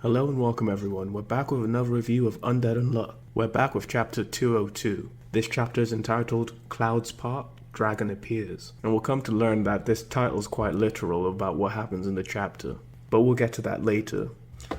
Hello and welcome everyone, we're back with another review of Undead Unluck. We're back with chapter 202. This chapter is entitled Clouds Part, Dragon Appears. And we'll come to learn that this title is quite literal about what happens in the chapter. But we'll get to that later.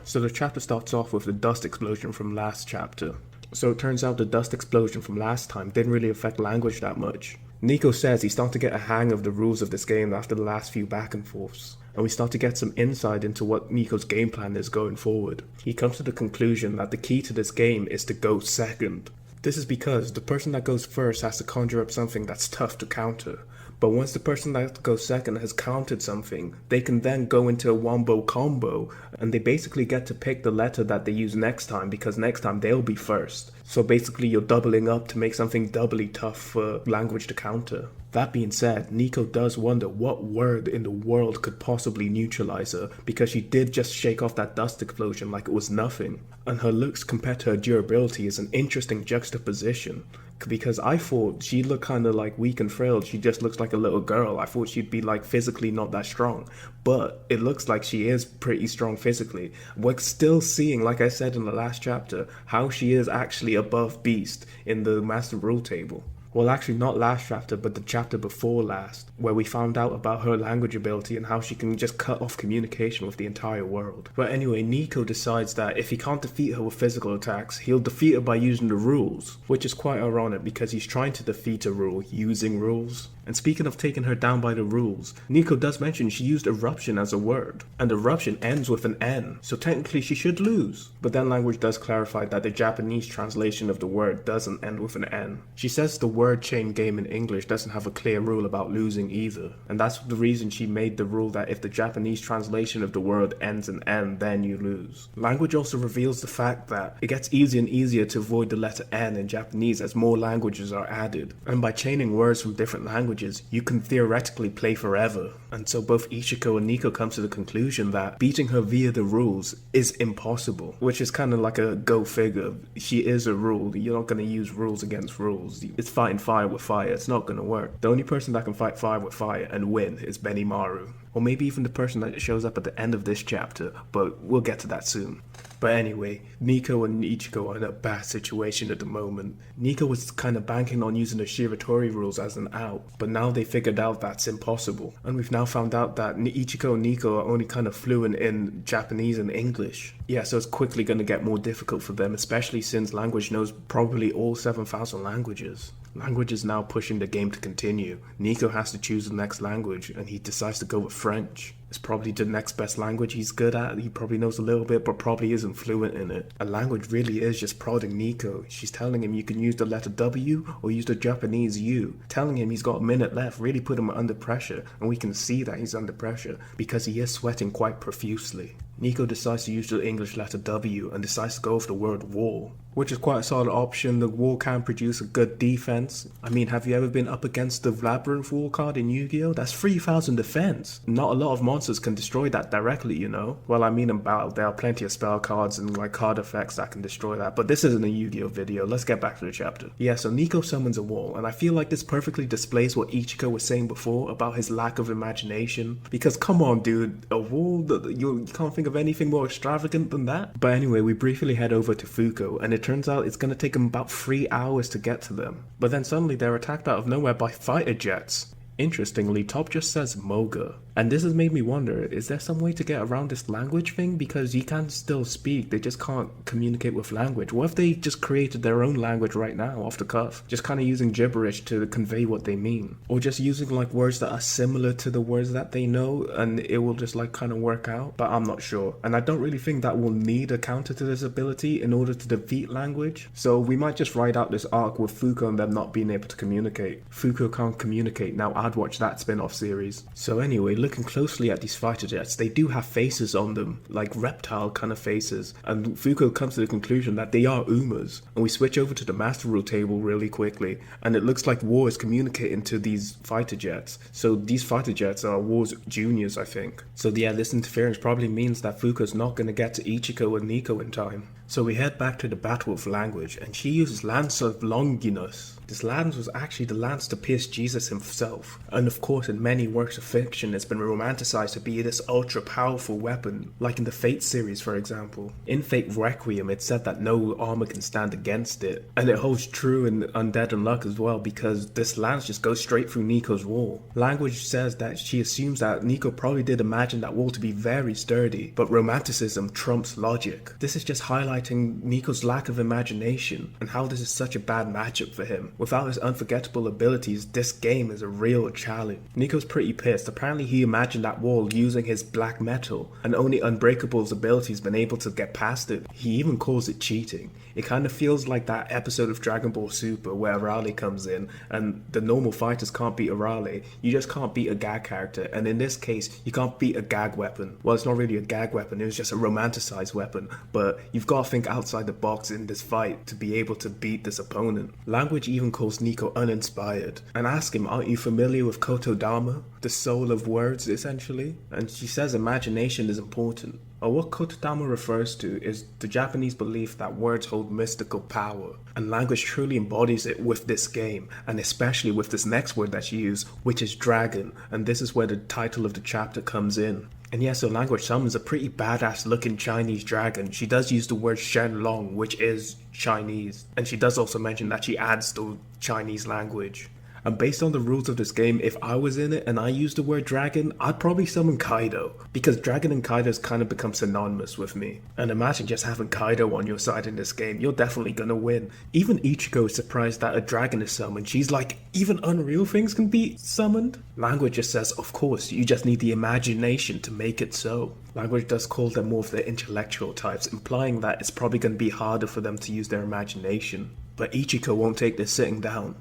So the chapter starts off with the dust explosion from last chapter. So it turns out the dust explosion from last time didn't really affect language that much. Nico says he's starting to get a hang of the rules of this game after the last few back and forths, and we start to get some insight into what Nico's game plan is going forward. He comes to the conclusion that the key to this game is to go second. This is because the person that goes first has to conjure up something that's tough to counter. But once the person that goes second has countered something, they can then go into a wombo combo, and they basically get to pick the letter that they use next time because next time they'll be first. So basically you're doubling up to make something doubly tough for language to counter. That being said, Nico does wonder what word in the world could possibly neutralize her, because she did just shake off that dust explosion like it was nothing. And her looks compared to her durability is an interesting juxtaposition. Because I thought she looked kind of like weak and frail, she just looks like a little girl. I thought she'd be like physically not that strong, but it looks like she is pretty strong physically. We're still seeing, like I said in the last chapter, how she is actually above Beast in the Master Rule table. Well, actually not last chapter, but the chapter before last, where we found out about her language ability and how she can just cut off communication with the entire world. But anyway, Nico decides that if he can't defeat her with physical attacks, he'll defeat her by using the rules, which is quite ironic because he's trying to defeat a rule using rules. And speaking of taking her down by the rules, Nico does mention she used eruption as a word, and eruption ends with an N, so technically she should lose. But then language does clarify that the Japanese translation of the word doesn't end with an N. She says the word chain game in English doesn't have a clear rule about losing either, and that's the reason she made the rule that if the Japanese translation of the word ends in N, then you lose. Language also reveals the fact that it gets easier and easier to avoid the letter N in Japanese as more languages are added, and by chaining words from different languages, you can theoretically play forever. And so both Ichico and Nico come to the conclusion that beating her via the rules is impossible, which is kind of like a go figure. She is a rule, you're not going to use rules against rules. It's fighting fire with fire, it's not going to work. The only person that can fight fire with fire and win is Benimaru, or maybe even the person that shows up at the end of this chapter, but we'll get to that soon. But anyway, Nico and Ichico are in a bad situation at the moment. Nico was kind of banking on using the shiritori rules as an out, but now they figured out that's impossible. And we've now found out that Ichico and Nico are only kind of fluent in Japanese and English. Yeah, so it's quickly going to get more difficult for them, especially since language knows probably all 7,000 languages. Language is now pushing the game to continue. Nico has to choose the next language, and he decides to go with French. It's probably the next best language he's good at. He probably knows a little bit, but probably isn't fluent in it. And language really is just prodding Nico. She's telling him you can use the letter W or use the Japanese U. Telling him he's got a minute left really put him under pressure, and we can see that he's under pressure because he is sweating quite profusely. Nico decides to use the English letter W and decides to go with the word war, which is quite a solid option. The war can produce a good defense. I mean, have you ever been up against the Labyrinth War card in Yu-Gi-Oh? That's 3,000 defense. Not a lot of monsters can destroy that directly, you know? Well, I mean in battle, there are plenty of spell cards and like card effects that can destroy that, but this isn't a Yu-Gi-Oh video. Let's get back to the chapter. Yeah, so Nico summons a wall, and I feel like this perfectly displays what Ichico was saying before about his lack of imagination. Because come on, dude, a wall, you can't think of anything more extravagant than that? But anyway, we briefly head over to Fuko, and it turns out it's going to take them about 3 hours to get to them. But then suddenly they're attacked out of nowhere by fighter jets. Interestingly, Top just says Moga. And this has made me wonder, is there some way to get around this language thing? Because you can still speak, they just can't communicate with language. What if they just created their own language right now off the cuff? Just kind of using gibberish to convey what they mean. Or just using like words that are similar to the words that they know, and it will just like kind of work out. But I'm not sure. And I don't really think that we'll need a counter to this ability in order to defeat language. So we might just ride out this arc with Fuko and them not being able to communicate. Fuko can't communicate, now I'd watch that spin-off series. So anyway, looking closely at these fighter jets, they do have faces on them, like reptile kind of faces, and Fuko comes to the conclusion that they are Umas. And we switch over to the Master Rule table really quickly, and it looks like War is communicating to these fighter jets. So these fighter jets are War's juniors, I think. So yeah, this interference probably means that Fuko's not going to get to Ichico and Nico in time. So we head back to the battle of language, and she uses Lance of Longinus. This lance was actually the lance to pierce Jesus himself, and of course in many works of fiction it's been been romanticized to be this ultra powerful weapon, like in the Fate series for example. In Fate Requiem it's said that no armor can stand against it, and it holds true in Undead Unluck as well, because this lance just goes straight through Nico's wall. Language says that she assumes that Nico probably did imagine that wall to be very sturdy, but romanticism trumps logic. This is just highlighting Nico's lack of imagination and how this is such a bad matchup for him. Without his unforgettable abilities, this game is a real challenge. Nico's pretty pissed. Apparently he imagined that wall using his black metal, and only Unbreakable's ability's been able to get past it. He even calls it cheating. It kind of feels like that episode of Dragon Ball Super where Arale comes in and the normal fighters can't beat Arale. You just can't beat a gag character, and in this case you can't beat a gag weapon. Well, it's not really a gag weapon, it was just a romanticized weapon, but you've got to think outside the box in this fight to be able to beat this opponent. Language even calls Nico uninspired and asks him, aren't you familiar with Kotodama, the soul of words essentially? And she says imagination is important. What Kotodama refers to is the Japanese belief that words hold mystical power, and Language truly embodies it with this game, and especially with this next word that she used, which is dragon, and this is where the title of the chapter comes in. And yeah, so Language summons a pretty badass looking Chinese dragon. She does use the word Shenlong, which is Chinese, and she does also mention that she adds the Chinese language. And based on the rules of this game, if I was in it and I used the word dragon, I'd probably summon Kaido, because dragon and Kaido's kind of become synonymous with me. And imagine just having Kaido on your side in this game, you're definitely gonna win. Even Ichigo is surprised that a dragon is summoned. She's like, even unreal things can be summoned? Language just says, of course, you just need the imagination to make it so. Language does call them more of the intellectual types, implying that it's probably gonna be harder for them to use their imagination. But Ichico won't take this sitting down.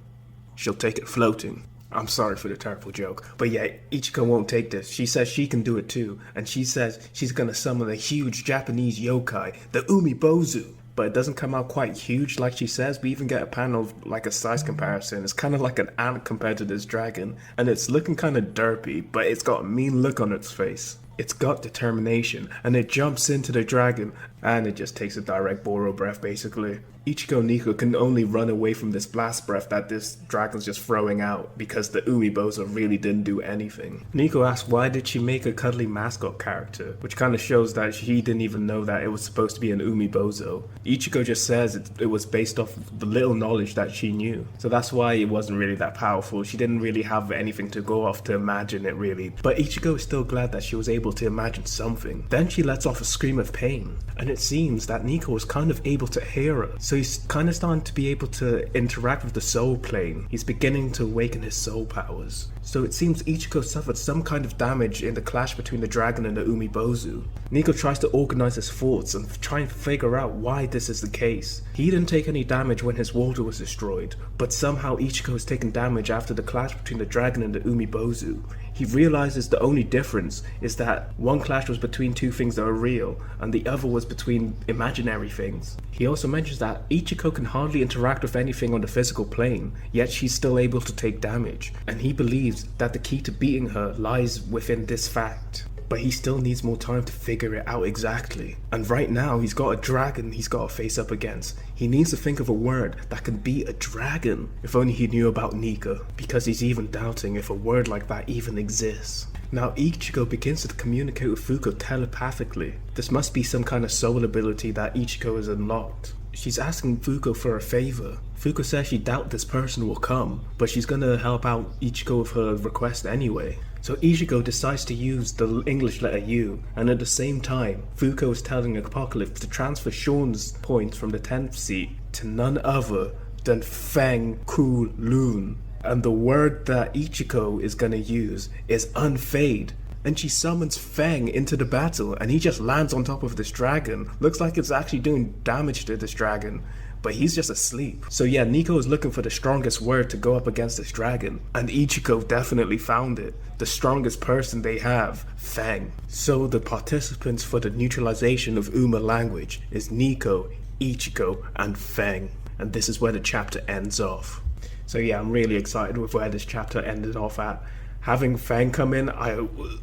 She'll take it floating. I'm sorry for the terrible joke, but yeah, Ichico won't take this. She says she can do it too, and she says she's gonna summon a huge Japanese yokai, the Umibozu. But it doesn't come out quite huge like she says. We even get a panel of like a size comparison. It's kind of like an ant compared to this dragon, and it's looking kind of derpy, but it's got a mean look on its face. It's got determination, and it jumps into the dragon, and it just takes a direct Boro breath basically. Ichigo and Nico can only run away from this blast breath that this dragon's just throwing out, because the Umibozo really didn't do anything. Nico asks why did she make a cuddly mascot character, which kind of shows that she didn't even know that it was supposed to be an Umibozo. Ichigo just says it was based off the little knowledge that she knew, so that's why it wasn't really that powerful. She didn't really have anything to go off to imagine it really, but Ichigo is still glad that she was able to imagine something. Then she lets off a scream of pain, and it seems that Nico was kind of able to hear her, so he's kind of starting to be able to interact with the soul plane. He's beginning to awaken his soul powers. So it seems Ichico suffered some kind of damage in the clash between the dragon and the Umibozu. Nico tries to organize his thoughts and try and figure out why this is the case. He didn't take any damage when his water was destroyed, but somehow Ichico has taken damage after the clash between the dragon and the Umibozu. He realizes the only difference is that one clash was between two things that are real, and the other was between imaginary things. He also mentions that Ichico can hardly interact with anything on the physical plane, yet she's still able to take damage, and he believes that the key to beating her lies within this fact. But he still needs more time to figure it out exactly. And right now he's got a dragon he's got to face up against. He needs to think of a word that can beat a dragon. If only he knew about Nika, because he's even doubting if a word like that even exists. Now Ichigo begins to communicate with Fuko telepathically. This must be some kind of soul ability that Ichigo has unlocked. She's asking Fuko for a favor. Fuko says she doubts this person will come, but she's gonna help out Ichigo with her request anyway. So Ichigo decides to use the English letter U, and at the same time, Fuko is telling Apocalypse to transfer Sean's points from the 10th seat to none other than Feng Ku Lun. And the word that Ichigo is gonna use is unfade. And she summons Feng into the battle, and he just lands on top of this dragon. Looks like it's actually doing damage to this dragon, but he's just asleep. So yeah, Nico is looking for the strongest word to go up against this dragon, and Ichigo definitely found it. The strongest person they have, Feng. So the participants for the neutralization of Uma language is Nico, Ichigo, and Feng. And this is where the chapter ends off. So yeah, I'm really excited with where this chapter ended off at. Having Feng come in,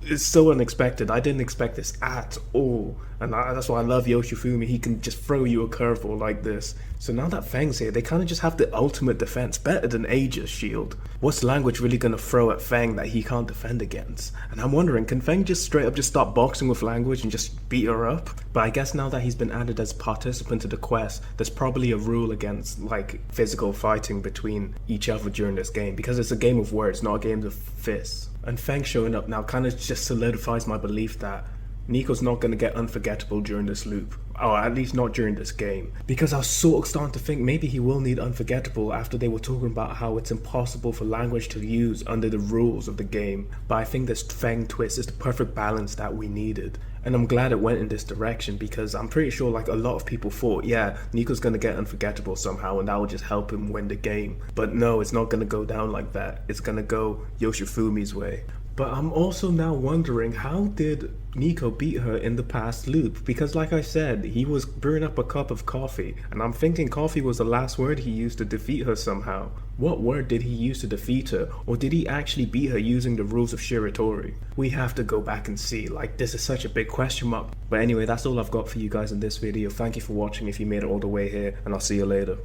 it's so unexpected. I didn't expect this at all. And that's why I love Yoshifumi. He can just throw you a curveball like this. So now that Fang's here, they kind of just have the ultimate defense, better than Aegis shield. What's language really going to throw at Fang that he can't defend against? And I'm wondering, can Fang just straight up just start boxing with language and just beat her up? But I guess now that he's been added as participant to the quest, there's probably a rule against like physical fighting between each other during this game, because it's a game of words, not a game of fists. And Fang showing up now kind of just solidifies my belief that Nico's not going to get unforgettable during this loop, or at least not during this game, because I was sort of starting to think maybe he will need unforgettable after they were talking about how it's impossible for language to use under the rules of the game. But I think this Fang twist is the perfect balance that we needed, and I'm glad it went in this direction, because I'm pretty sure like a lot of people thought, yeah, Nico's going to get unforgettable somehow and that will just help him win the game. But no, it's not going to go down like that. It's going to go Yoshifumi's way. But I'm also now wondering, how did Nico beat her in the past loop? Because like I said, he was brewing up a cup of coffee, and I'm thinking coffee was the last word he used to defeat her somehow. What word did he use to defeat her? Or did he actually beat her using the rules of shiritori? We have to go back and see, like this is such a big question mark. But anyway, that's all I've got for you guys in this video. Thank you for watching if you made it all the way here, and I'll see you later.